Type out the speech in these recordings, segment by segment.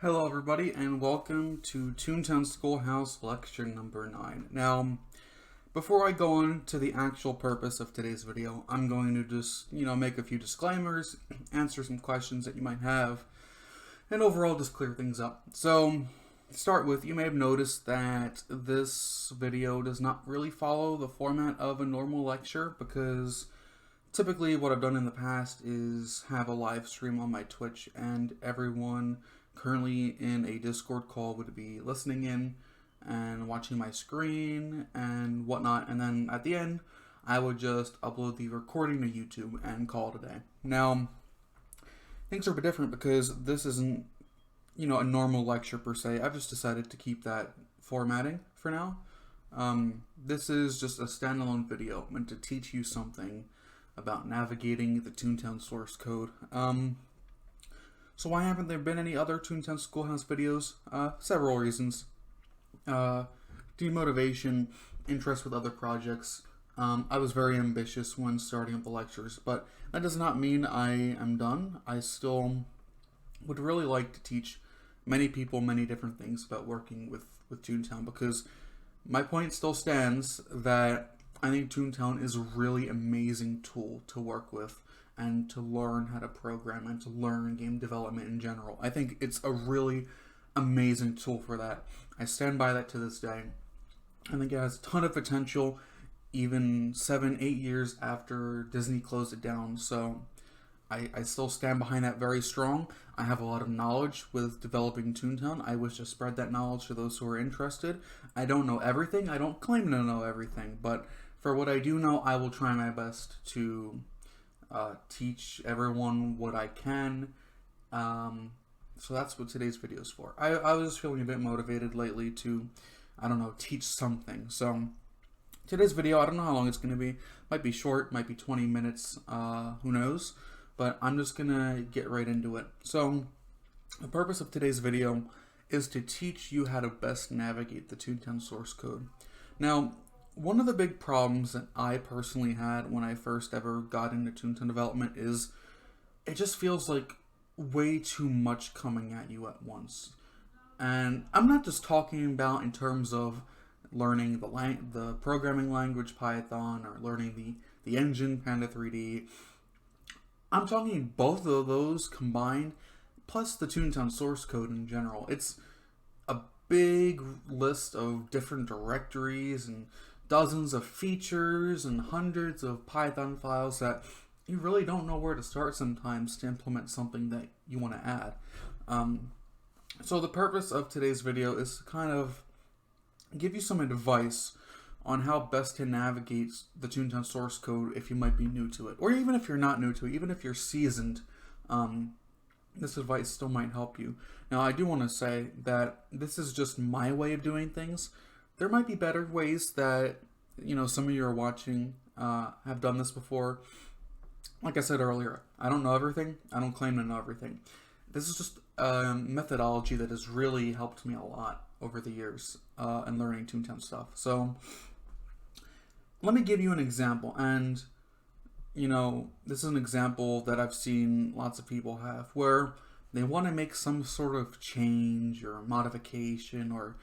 Hello everybody and welcome to Toontown School House lecture number 9. Now, before I go on to the actual purpose of today's video, I'm going to just, make a few disclaimers, answer some questions that you might have, and overall just clear things up. So, to start with, you may have noticed that this video does not really follow the format of a normal lecture because typically what I've done in the past is have a live stream on my Twitch and everyone currently in a Discord call would be listening in and watching my screen and whatnot, and then at the end I would just upload the recording to YouTube and call it a day. Now things are a bit different because this isn't a normal lecture per se. I've just decided to keep that formatting for now. This is just a standalone video meant to teach you something about navigating the Toontown source code. So why haven't there been any other Toontown Schoolhouse videos? Several reasons. Demotivation, interest with other projects. I was very ambitious when starting up the lectures, but that does not mean I am done. I still would really like to teach many people many different things about working with Toontown, because my point still stands that I think Toontown is a really amazing tool to work with and to learn how to program and to learn game development in general. I think it's a really amazing tool for that. I stand by that to this day. I think it has a ton of potential, even 7-8 years after Disney closed it down. So I still stand behind that very strong. I have a lot of knowledge with developing Toontown. I wish to spread that knowledge to those who are interested. I don't know everything. I don't claim to know everything. But for what I do know, I will try my best to teach everyone what I can. So that's what today's video is for. I was feeling a bit motivated lately to, teach something. So today's video, I don't know how long it's going to be. Might be short, might be 20 minutes, who knows. But I'm just going to get right into it. So the purpose of today's video is to teach you how to best navigate the Toontown source code. Now, one of the big problems that I personally had when I first ever got into Toontown development is it just feels like way too much coming at you at once. And I'm not just talking about in terms of learning the programming language Python or learning the engine Panda 3D. I'm talking both of those combined, plus the Toontown source code in general. It's a big list of different directories and dozens of features and hundreds of Python files that you really don't know where to start sometimes to implement something that you want to add. So the purpose of today's video is to kind of give you some advice on how best to navigate the Toontown source code if you might be new to it. Or even if you're not new to it, even if you're seasoned, this advice still might help you. Now, I do want to say that this is just my way of doing things. There might be better ways that, some of you are watching have done this before. Like I said earlier, I don't know everything. I don't claim to know everything. This is just a methodology that has really helped me a lot over the years in learning Toontown stuff. So let me give you an example. And, this is an example that I've seen lots of people have where they want to make some sort of change or modification or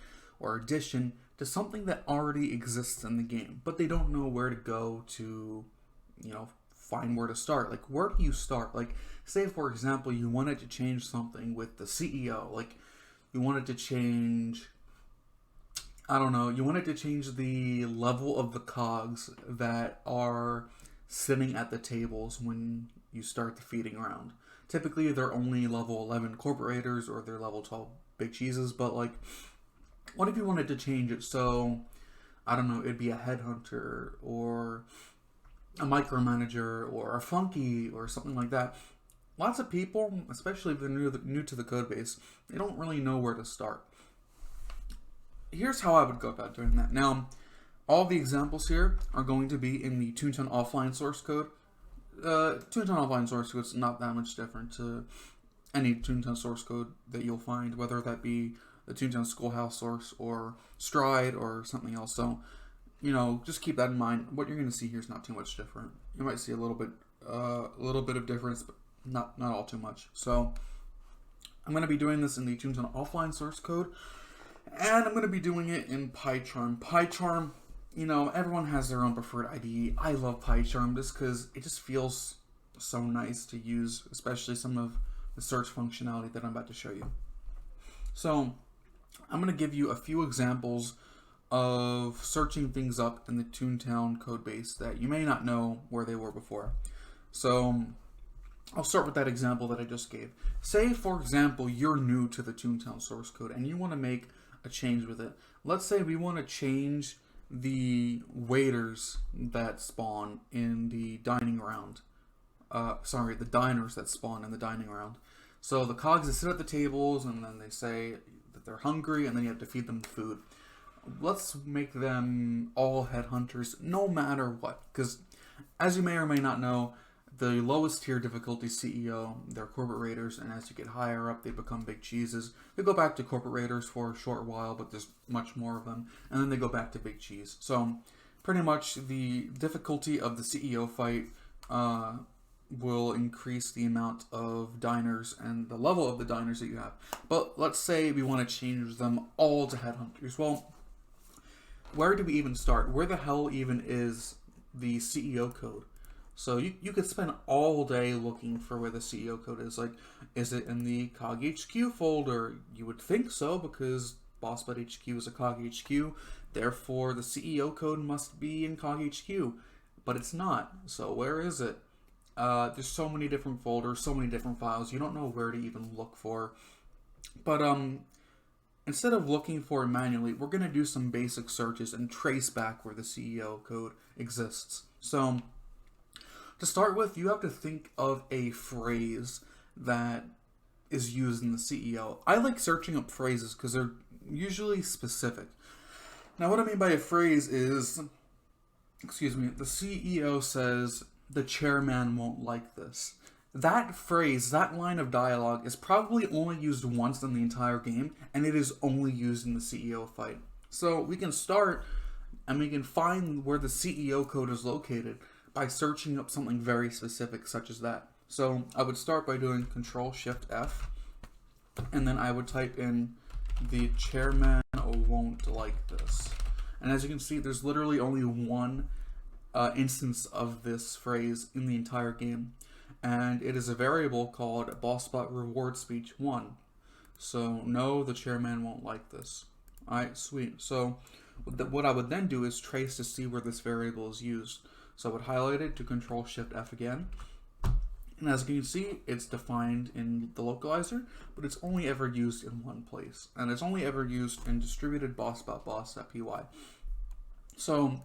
addition to something that already exists in the game, but they don't know where to go to, find where to start. Like, where do you start? Like, say, for example, you wanted to change something with the CEO. Like, you wanted to change, you wanted to change the level of the cogs that are sitting at the tables when you start the feeding round. Typically, they're only level 11 corporators or they're level 12 big cheeses, but like, what if you wanted to change it so, it'd be a headhunter or a micromanager or a funky or something like that? Lots of people, especially if they're new to the code base, they don't really know where to start. Here's how I would go about doing that. Now, all the examples here are going to be in the Toontown offline source code. Toontown offline source code is not that much different to any Toontown source code that you'll find, whether that be the Toontown Schoolhouse source or Stride or something else. So, just keep that in mind. What you're going to see here is not too much different. You might see a little bit of difference, but not all too much. So I'm going to be doing this in the Toontown offline source code, and I'm going to be doing it in PyCharm. PyCharm, you know, everyone has their own preferred IDE. I love PyCharm just because it just feels so nice to use, especially some of the search functionality that I'm about to show you. So I'm going to give you a few examples of searching things up in the Toontown code base that you may not know where they were before. So I'll start with that example that I just gave. Say, for example, you're new to the Toontown source code and you want to make a change with it. Let's say we want to change the waiters that spawn in the dining round. The diners that spawn in the dining round. So the cogs that sit at the tables and then they say that they're hungry and then you have to feed them food. Let's make them all headhunters no matter what. Because as you may or may not know, the lowest tier difficulty CEO, they're corporate raiders, and as you get higher up, they become big cheeses. They go back to corporate raiders for a short while, but there's much more of them, and then they go back to big cheese. So pretty much the difficulty of the CEO fight will increase the amount of diners and the level of the diners that you have. But let's say we want to change them all to headhunters. Well, where do we even start? Where the hell even is the CEO code? So you could spend all day looking for where the CEO code is. Like, is it in the COG HQ folder? You would think so, because BossBot HQ is a COG HQ. Therefore, the CEO code must be in COG HQ. But it's not. So where is it? There's so many different folders, so many different files. You don't know where to even look for. But instead of looking for it manually, we're going to do some basic searches and trace back where the CEO code exists. So to start with, you have to think of a phrase that is used in the CEO. I like searching up phrases because they're usually specific. Now, what I mean by a phrase is, the CEO says, the chairman won't like this. That phrase, that line of dialogue is probably only used once in the entire game, and it is only used in the CEO fight. So we can start and we can find where the CEO code is located by searching up something very specific such as that. So I would start by doing Control-Shift-F, and then I would type in the chairman won't like this. And as you can see, there's literally only one instance of this phrase in the entire game, and it is a variable called BossBot reward speech 1. So no, the chairman won't like this. Alright, sweet. So what I would then do is trace to see where this variable is used. So I would highlight it to Control-Shift-F again. And as you can see, it's defined in the localizer, but it's only ever used in one place. And it's only ever used in distributed boss.boss.py. So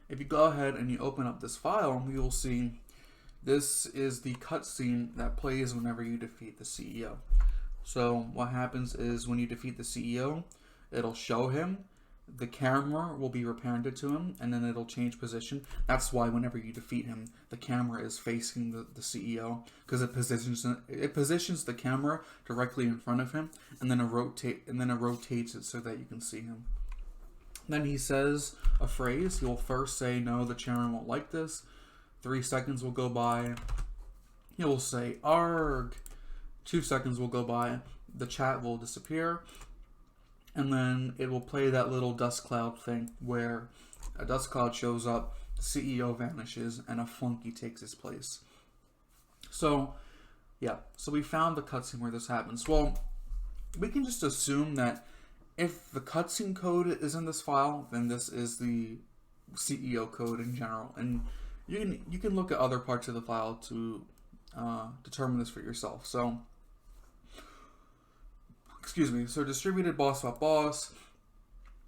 if you go ahead and you open up this file, you will see this is the cutscene that plays whenever you defeat the CEO. So what happens is when you defeat the CEO, it'll show him, the camera will be reparented to him, and then it'll change position. That's why whenever you defeat him, the camera is facing the CEO, because it positions the camera directly in front of him, and then it rotates it so that you can see him. Then he says a phrase. He will first say, no, the chairman won't like this. 3 seconds will go by. He will say, arg. 2 seconds will go by. The chat will disappear. And then it will play that little dust cloud thing where a dust cloud shows up, the CEO vanishes, and a flunky takes his place. So, yeah. So we found the cutscene where this happens. Well, we can just assume that if the cutscene code is in this file, then this is the CEO code in general. And you can look at other parts of the file to determine this for yourself. So, so distributed boss.boss.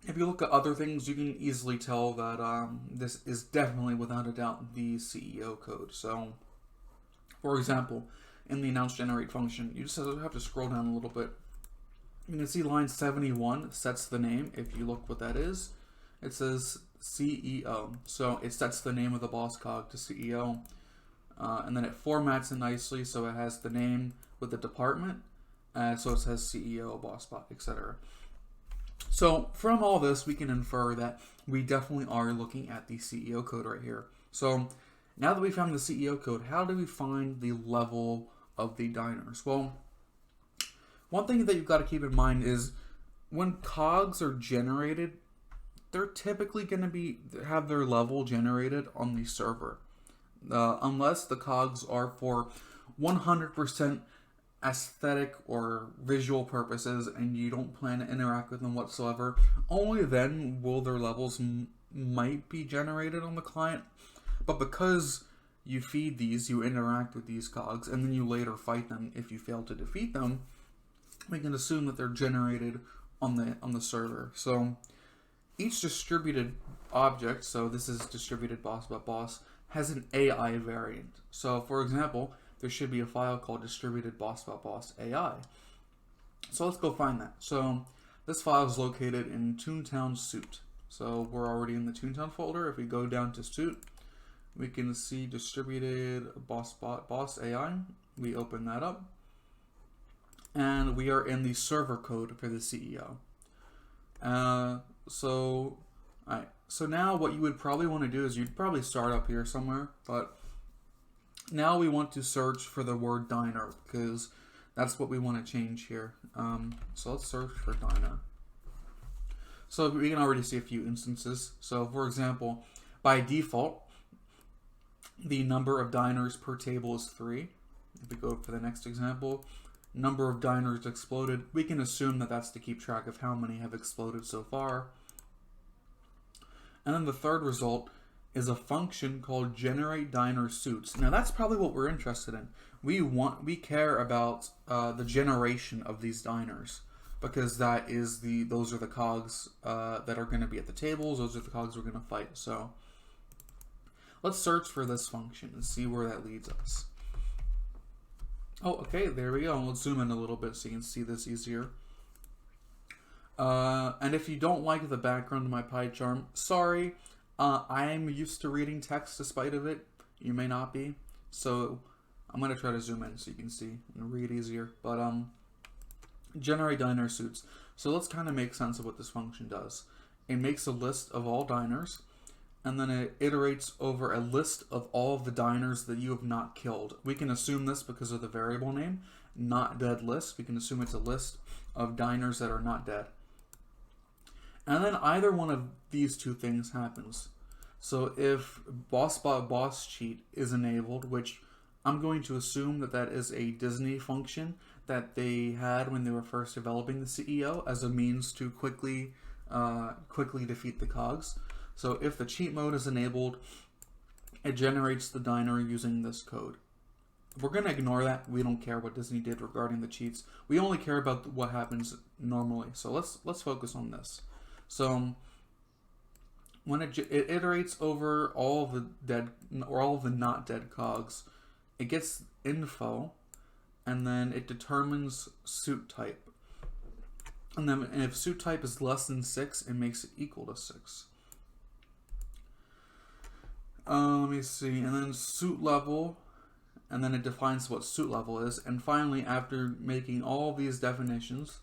If you look at other things, you can easily tell that this is definitely, without a doubt, the CEO code. So, for example, in the announce generate function, you just have to scroll down a little bit. You can see line 71 sets the name. If you look what that is, it says CEO. So it sets the name of the boss cog to CEO. And then it formats it nicely so it has the name with the department. So it says CEO, BossBot, etc. So from all this, we can infer that we definitely are looking at the CEO code right here. So now that we found the CEO code, how do we find the level of the diners? Well, one thing that you've got to keep in mind is when cogs are generated, they're typically going to have their level generated on the server. Unless the cogs are for 100% aesthetic or visual purposes and you don't plan to interact with them whatsoever, only then will their levels might be generated on the client. But because you feed these, you interact with these cogs, and then you later fight them if you fail to defeat them, we can assume that they're generated on the server. So each distributed object, so this is distributed boss.boss, has an AI variant. So for example, there should be a file called distributed boss.boss AI. So let's go find that. So this file is located in Toontown suit. So we're already in the Toontown folder. If we go down to suit, we can see distributed boss AI. We open that up, and we are in the server code for the CEO. So now what you would probably want to do is you'd probably start up here somewhere, but now we want to search for the word diner because that's what we want to change here. So let's search for diner. So we can already see a few instances. So for example, by default, the number of diners per table is 3. If we go for the next example, number of diners exploded, we can assume that that's to keep track of how many have exploded so far. And then the third result is a function called generate diner suits. Now that's probably what we're interested in. We care about the generation of these diners because those are the cogs that are going to be at the tables. Those are the cogs we're going to fight. So let's search for this function and see where that leads us. Oh, okay, there we go. Let's zoom in a little bit so you can see this easier. And if you don't like the background of my pie chart, sorry. I'm used to reading text despite of it. You may not be. So I'm going to try to zoom in so you can see and read easier. But generate diner suits. So let's kind of make sense of what this function does. It makes a list of all diners, and then it iterates over a list of all of the diners that you have not killed. We can assume this because of the variable name, not dead list. We can assume it's a list of diners that are not dead. And then either one of these two things happens. So if boss cheat is enabled, which I'm going to assume that is a Disney function that they had when they were first developing the CEO as a means to quickly defeat the cogs. So if the cheat mode is enabled, it generates the diner using this code. We're going to ignore that. We don't care what Disney did regarding the cheats. We only care about what happens normally. So let's focus on this. So when it iterates over all of the dead or all of the not dead cogs, it gets info, and then it determines suit type. And then if suit type is less than 6, it makes it equal to 6. Let me see, and then suit level, and then it defines what suit level is, and finally, after making all these definitions,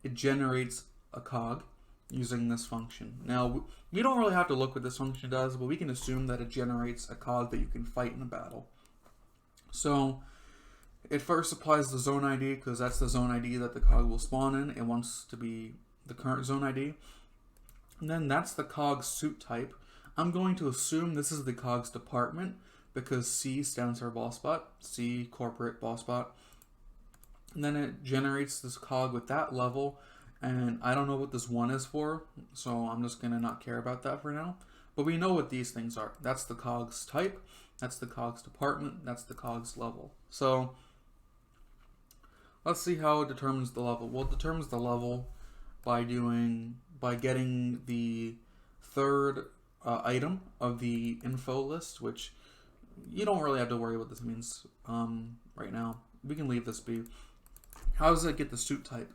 it generates a cog using this function. Now, we don't really have to look what this function does, but we can assume that it generates a cog that you can fight in a battle. So, it first applies the zone ID, because that's the zone ID that the cog will spawn in. It wants to be the current zone ID. And then that's the cog's suit type. I'm going to assume this is the cog's department, because C stands for boss bot, C corporate boss bot. And then it generates this cog with that level, and I don't know what this 1 is for, so I'm just going to not care about that for now. But we know what these things are. That's the cog's type, that's the cog's department, that's the cog's level. So let's see how it determines the level. Well, it determines the level by getting the third item of the info list, which you don't really have to worry what this means right now. We can leave this be. How does it get the suit type?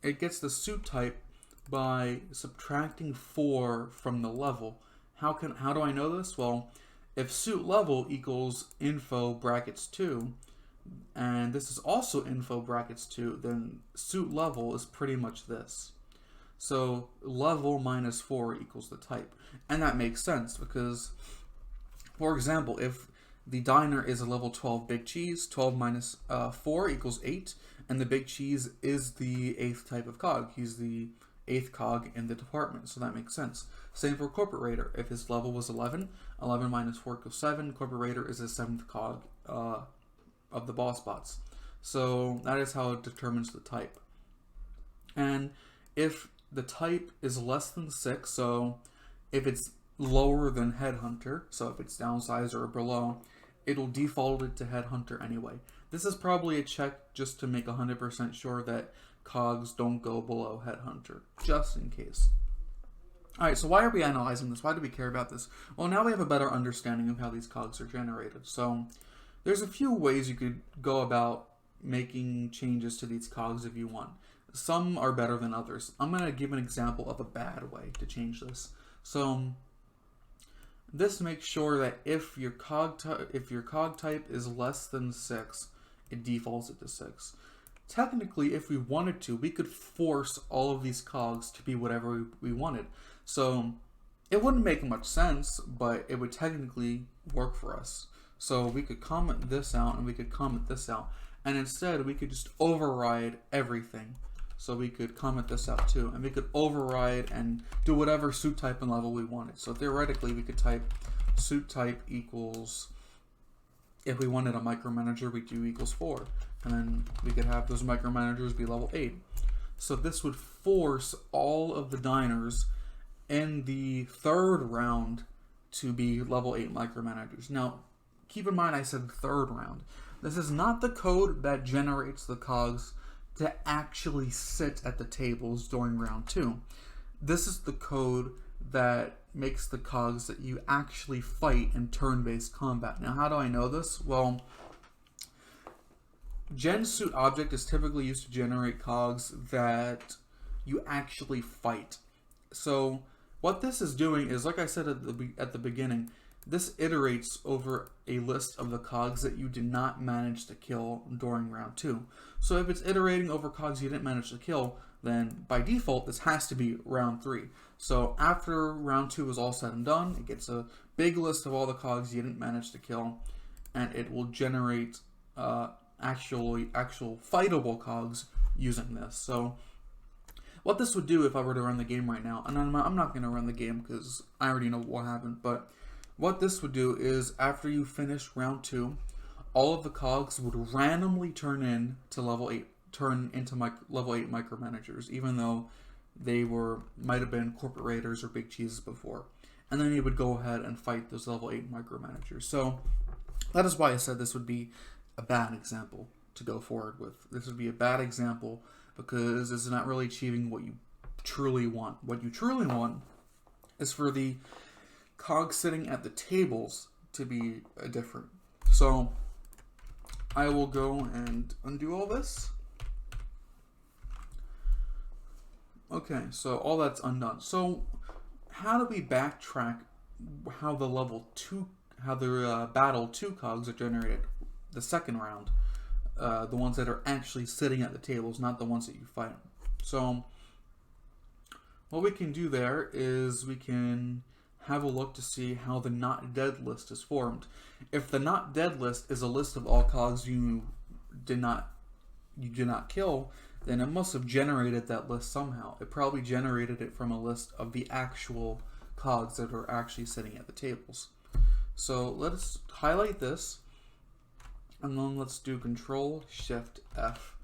It gets the suit type by subtracting 4 from the level. How do I know this? Well, if suit level equals info brackets 2, and this is also info brackets 2, then suit level is pretty much this. So level minus 4 equals the type. And that makes sense because, for example, if the diner is a level 12 big cheese. 12 minus 4 equals 8. And the big cheese is the 8th type of cog. He's the 8th cog in the department, so that makes sense. Same for corporator. If his level was 11, 11 minus 4 equals 7. Corporator is the 7th cog of the boss bots. So that is how it determines the type. And if the type is less than 6, so if it's lower than Headhunter, so if it's downsized or below, it'll default it to Headhunter anyway. This is probably a check just to make 100% sure that cogs don't go below Headhunter, just in case. Alright, so why are we analyzing this? Why do we care about this? Well, now we have a better understanding of how these cogs are generated. So there's a few ways you could go about making changes to these cogs if you want. Some are better than others. I'm going to give an example of a bad way to change this. So this makes sure that if your cog type is less than 6, it defaults it to 6. Technically, if we wanted to, we could force all of these cogs to be whatever we wanted. So it wouldn't make much sense, but it would technically work for us. So we could comment this out and we could comment this out. And instead, we could just override everything. So we could comment this out too. And we could override and do whatever suit type and level we wanted. So theoretically, we could type suit type equals, if we wanted a micromanager, we do equals 4. And then we could have those micromanagers be level 8. So this would force all of the diners in the 3rd round to be level 8 micromanagers. Now, keep in mind I said 3rd round. This is not the code that generates the cogs to actually sit at the tables during round 2. This is the code that makes the cogs that you actually fight in turn-based combat. Now, how do I know this? Well, GenSuit object is typically used to generate cogs that you actually fight. So what this is doing is, like I said at the beginning, this iterates over a list of the cogs that you did not manage to kill during round 2. So if it's iterating over cogs you didn't manage to kill, then by default this has to be round 3. So after round 2 is all said and done, it gets a big list of all the cogs you didn't manage to kill, and it will generate actual fightable cogs using this. So what this would do if I were to run the game right now, and I'm not going to run the game because I already know what happened, but what this would do is after you finish round 2, all of the cogs would randomly turn into level 8 micromanagers, even though they might have been corporators or big cheeses before. And then you would go ahead and fight those level 8 micromanagers. So that is why I said this would be a bad example to go forward with. This would be a bad example because it's not really achieving what you truly want. What you truly want is for the cogs sitting at the tables to be different. So I will go and undo all this. Okay, so all that's undone. So how do we backtrack how the battle 2 cogs are generated the second round? The ones that are actually sitting at the tables, not the ones that you fight. So what we can do there is we can have a look to see how the not dead list is formed. If the not dead list is a list of all cogs you did not kill, then it must have generated that list somehow. It probably generated it from a list of the actual cogs that are actually sitting at the tables. So let's highlight this, and then let's do Control-Shift-F.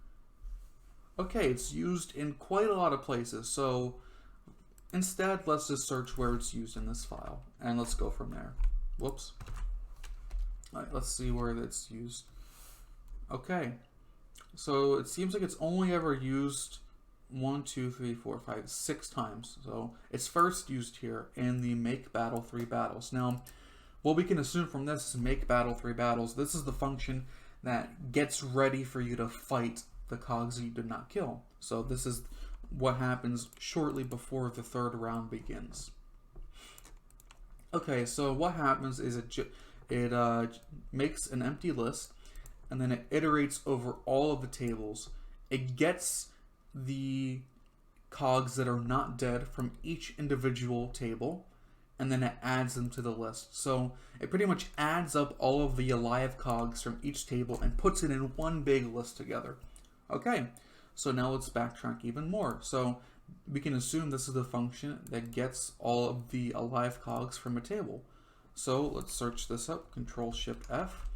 Okay, it's used in quite a lot of places, so instead let's just search where it's used in this file, and let's go from there. Whoops. Alright, let's see where it's used. Okay, so it seems like it's only ever used 6 times. So it's first used here in the make battle 3 battles. Now, what we can assume from this is make battle 3 battles. This is the function that gets ready for you to fight the cogs you did not kill. So this is what happens shortly before the 3rd round begins. Okay, so what happens is it makes an empty list, and then it iterates over all of the tables. It gets the cogs that are not dead from each individual table, and then it adds them to the list. So it pretty much adds up all of the alive cogs from each table and puts it in one big list together. Okay, so now let's backtrack even more. So we can assume this is the function that gets all of the alive cogs from a table. So let's search this up, Control-Shift-F,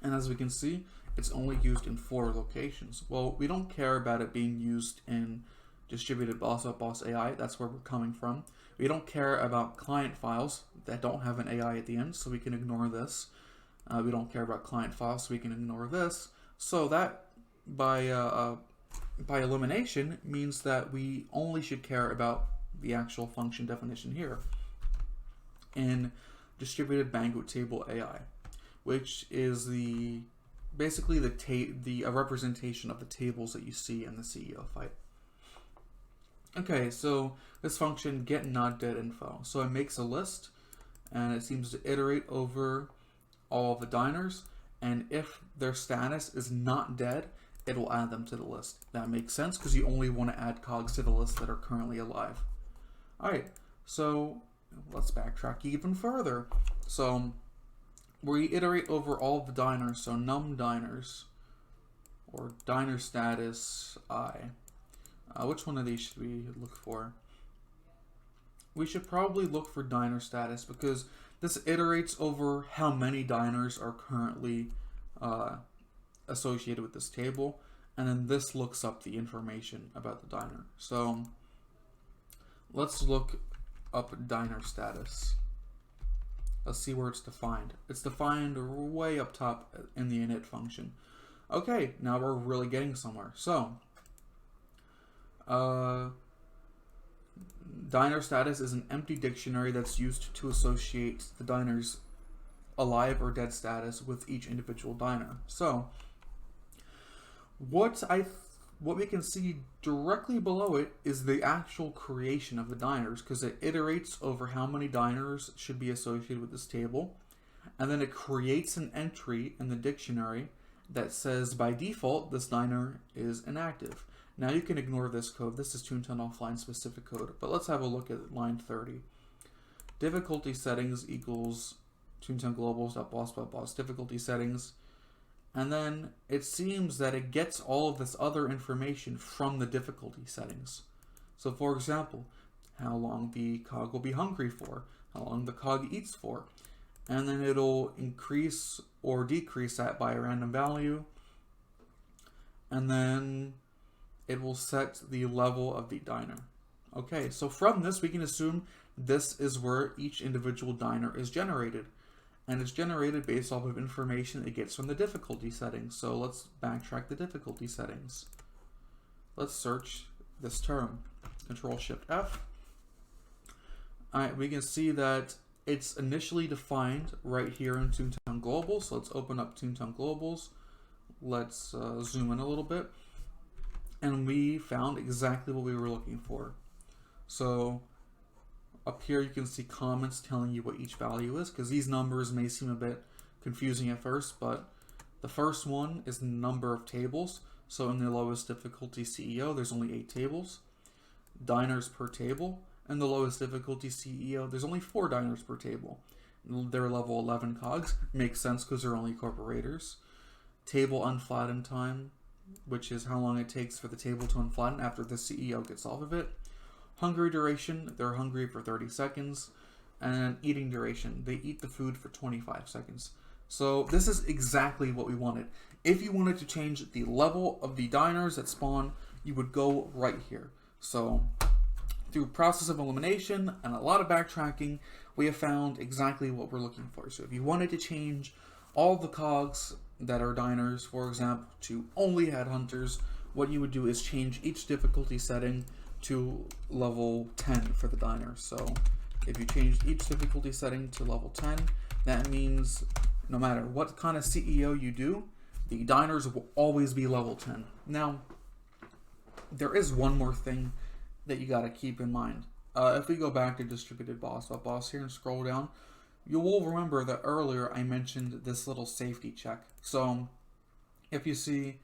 and as we can see, it's only used in 4 locations. Well, we don't care about it being used in distributed boss.boss AI, that's where we're coming from. We don't care about client files that don't have an AI at the end, so we can ignore this. We don't care about client files, so we can ignore this. So that, by elimination, means that we only should care about the actual function definition here in distributed banquet table AI, which is basically the representation of the tables that you see in the CEO fight. Okay, so this function get not dead info. So it makes a list, and it seems to iterate over all of the diners, and if their status is not dead, it will add them to the list. That makes sense because you only want to add cogs to the list that are currently alive. Alright, so let's backtrack even further. So we iterate over all of the diners, so num diners, or diner status I. Which one of these should we look for? We should probably look for diner status because this iterates over how many diners are currently associated with this table, and then this looks up the information about the diner. So let's look up diner status. Let's see where it's defined. It's defined way up top in the init function. Okay, now we're really getting somewhere. So diner status is an empty dictionary that's used to associate the diner's alive or dead status with each individual diner. So what we can see directly below it is the actual creation of the diners, because it iterates over how many diners should be associated with this table, and then it creates an entry in the dictionary that says by default this diner is inactive. Now you can ignore this code. This is Toontown Offline specific code, but let's have a look at line 30. Difficulty settings equals Toontown globals.boss.boss difficulty settings, and then it seems that it gets all of this other information from the difficulty settings. So for example, how long the cog will be hungry for, how long the cog eats for, and then it'll increase or decrease that by a random value, and then it will set the level of the diner. Okay, so from this we can assume this is where each individual diner is generated, and it's generated based off of information it gets from the difficulty settings. So let's backtrack the difficulty settings. Let's search this term, Control-Shift-F. Alright, we can see that it's initially defined right here in Toontown Global. So let's open up Toontown Globals. Let's zoom in a little bit. And we found exactly what we were looking for. So up here you can see comments telling you what each value is, because these numbers may seem a bit confusing at first, but the first one is the number of tables. So in the lowest difficulty CEO, there's only 8 tables. Diners per table. In the lowest difficulty CEO, there's only 4 diners per table. They're level 11 cogs. Makes sense because they're only corporators. Table unflattened time, which is how long it takes for the table to unflatten after the CEO gets off of it. Hungry duration, they're hungry for 30 seconds. And eating duration, they eat the food for 25 seconds. So this is exactly what we wanted. If you wanted to change the level of the diners that spawn, you would go right here. So through process of elimination and a lot of backtracking, we have found exactly what we're looking for. So if you wanted to change all the cogs that are diners, for example, to only headhunters, what you would do is change each difficulty setting to level 10 for the diners. So if you changed each difficulty setting to level 10, that means no matter what kind of CEO you do, the diners will always be level 10. Now, there is one more thing that you got to keep in mind. If we go back to distributed boss.boss here and scroll down, you will remember that earlier I mentioned this little safety check. So if you see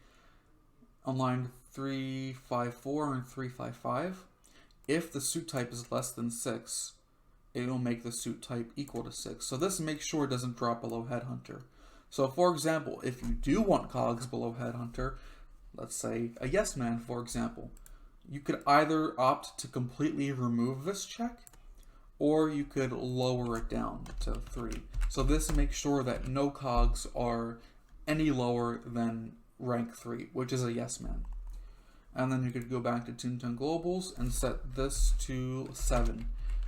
on line 354 and 355, if the suit type is less than 6, it will make the suit type equal to 6. So this makes sure it doesn't drop below Headhunter. So for example, if you do want cogs below Headhunter, let's say a yes man, for example, you could either opt to completely remove this check, or you could lower it down to 3. So this makes sure that no cogs are any lower than rank 3, which is a yes man. And then you could go back to Toontown Globals and set this to 7.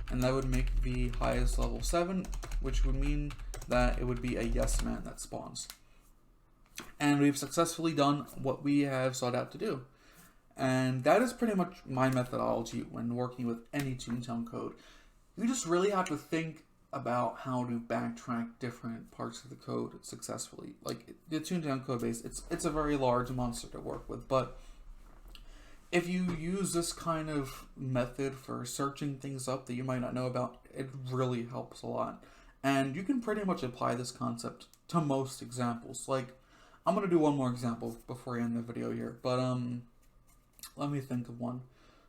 And that would make the highest level 7, which would mean that it would be a yes man that spawns. And we've successfully done what we have sought out to do. And that is pretty much my methodology when working with any Toontown code. You just really have to think about how to backtrack different parts of the code successfully. Like the Toontown code base, it's a very large monster to work with, but if you use this kind of method for searching things up that you might not know about, it really helps a lot. And you can pretty much apply this concept to most examples. Like, I'm going to do one more example before I end the video here, but let me think of one.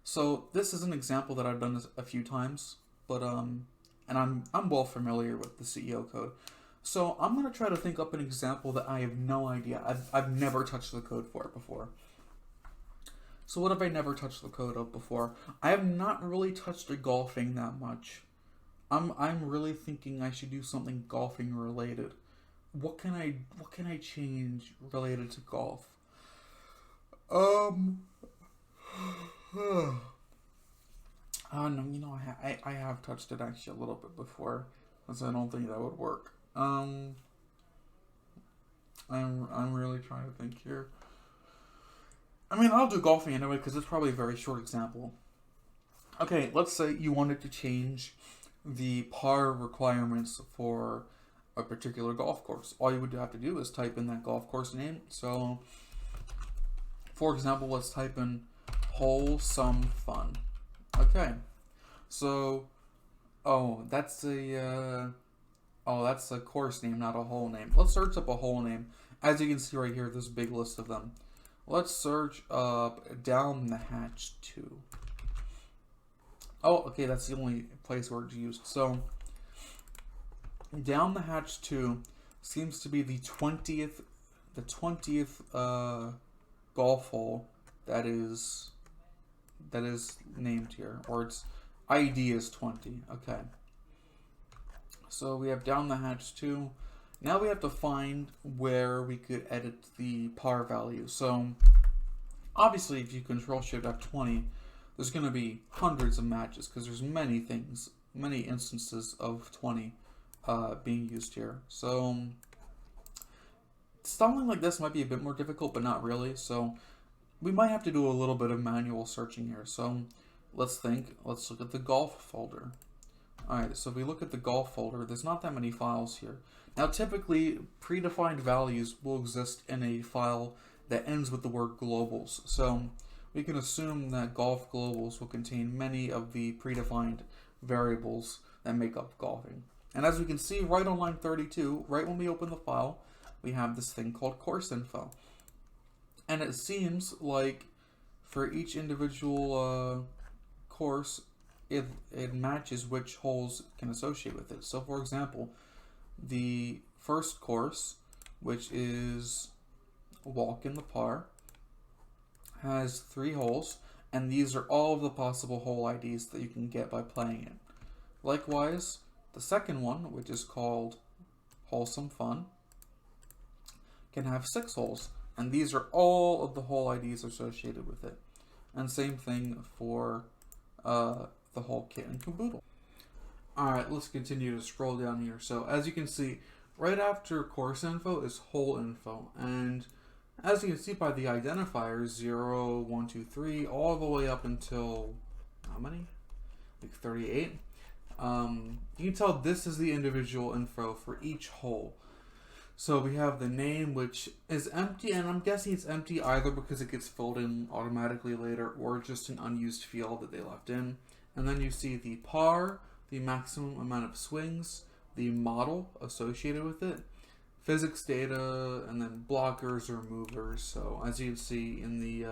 So this is an example that I've done this a few times, but and I'm well familiar with the CEO code. So I'm going to try to think up an example that I have no idea. I've never touched the code for it before. So what have I never touched the code of before? I have not really touched a golfing that much. I'm really thinking I should do something golfing related. What can I change related to golf? No, I have touched it actually a little bit before, so I don't think that would work. I'm really trying to think here. I mean, I'll do golfing anyway because it's probably a very short example. Okay, let's say you wanted to change the par requirements for a particular golf course. All you would have to do is type in that golf course name. So, for example, let's type in Wholesome Fun. Okay, so, that's a course name, not a hole name. Let's search up a hole name. As you can see right here, there's a big list of them. Let's search up Down the Hatch 2. Oh, okay, that's the only place where it's used. So, Down the Hatch 2 seems to be the 20th golf hole that is named here, or its ID is 20. Okay. So we have Down the Hatch 2. Now we have to find where we could edit the par value. So obviously if you Control Shift F20, there's going to be hundreds of matches because there's many instances of 20 being used here. So something like this might be a bit more difficult, but not really. So we might have to do a little bit of manual searching here. So let's look at the golf folder. Alright, so if we look at the golf folder, there's not that many files here. Now typically, predefined values will exist in a file that ends with the word globals. So we can assume that golf globals will contain many of the predefined variables that make up golfing. And as we can see right on line 32, right when we open the file, we have this thing called course info. And it seems like for each individual course, it matches which holes can associate with it. So for example, the first course, which is Walk in the Par, has 3 holes, and these are all of the possible hole IDs that you can get by playing it. Likewise, the second one, which is called Wholesome Fun, can have 6 holes, and these are all of the hole IDs associated with it. And same thing for the whole kit and caboodle. Alright, let's continue to scroll down here. So as you can see, right after course info is hole info, and as you can see by the identifiers 0, 1, 2, 3, all the way up until how many? Like 38. You can tell this is the individual info for each hole. So we have the name, which is empty, and I'm guessing it's empty either because it gets filled in automatically later or just an unused field that they left in. And then you see the par, the maximum amount of swings, the model associated with it, physics data, and then blockers or movers. So as you can see in the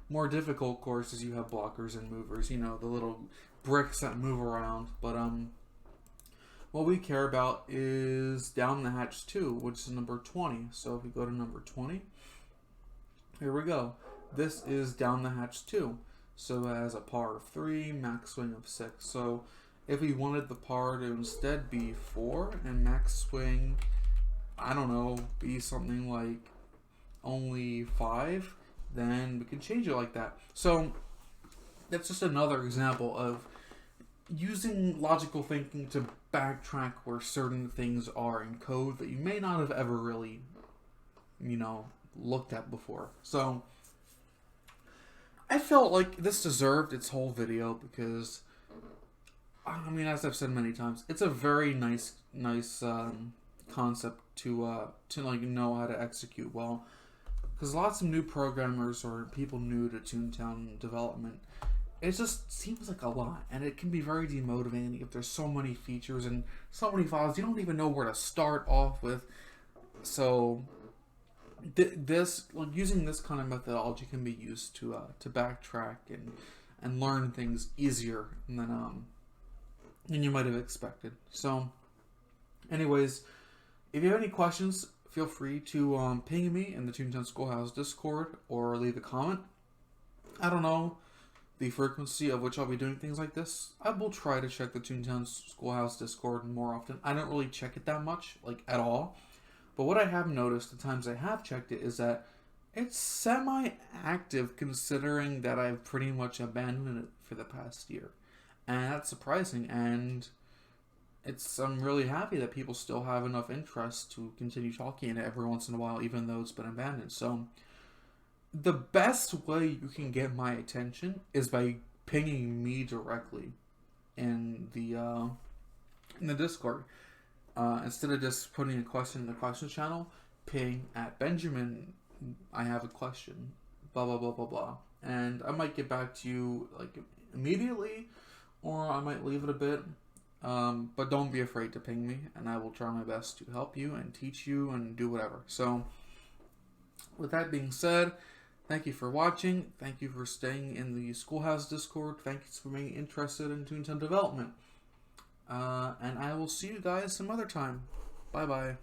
More difficult courses, you have blockers and movers, you know, the little bricks that move around. But what we care about is down the hatch 2, which is number 20. So if we go to number 20, here we go. This is down the hatch 2. So it has a par of 3, max swing of 6. So if we wanted the par to instead be 4 and max swing, I don't know, be something like only 5, then we can change it like that. So that's just another example of using logical thinking to backtrack where certain things are in code that you may not have ever really, you know, looked at before. So I felt like this deserved its whole video because, I mean, as I've said many times, it's a very nice concept to like know how to execute well. Because lots of new programmers or people new to Toontown development, it just seems like a lot, and it can be very demotivating if there's so many features and so many files you don't even know where to start off with. So this, like, using this kind of methodology can be used to backtrack and learn things easier than you might have expected. So, anyways, if you have any questions, feel free to ping me in the Toontown School House Discord or leave a comment. I don't know the frequency of which I'll be doing things like this. I will try to check the Toontown School House Discord more often. I don't really check it that much, like at all. But what I have noticed the times I have checked it is that it's semi-active considering that I've pretty much abandoned it for the past year. And that's surprising, and I'm really happy that people still have enough interest to continue talking in it every once in a while, even though it's been abandoned. So the best way you can get my attention is by pinging me directly in the Discord. Instead of just putting a question in the question channel, ping at Benjamin, I have a question, blah, blah, blah, blah, blah. And I might get back to you like immediately, or I might leave it a bit. But don't be afraid to ping me, and I will try my best to help you and teach you and do whatever. So, with that being said, thank you for watching. Thank you for staying in the Schoolhouse Discord. Thank you for being interested in Toontown development. And I will see you guys some other time. Bye-bye.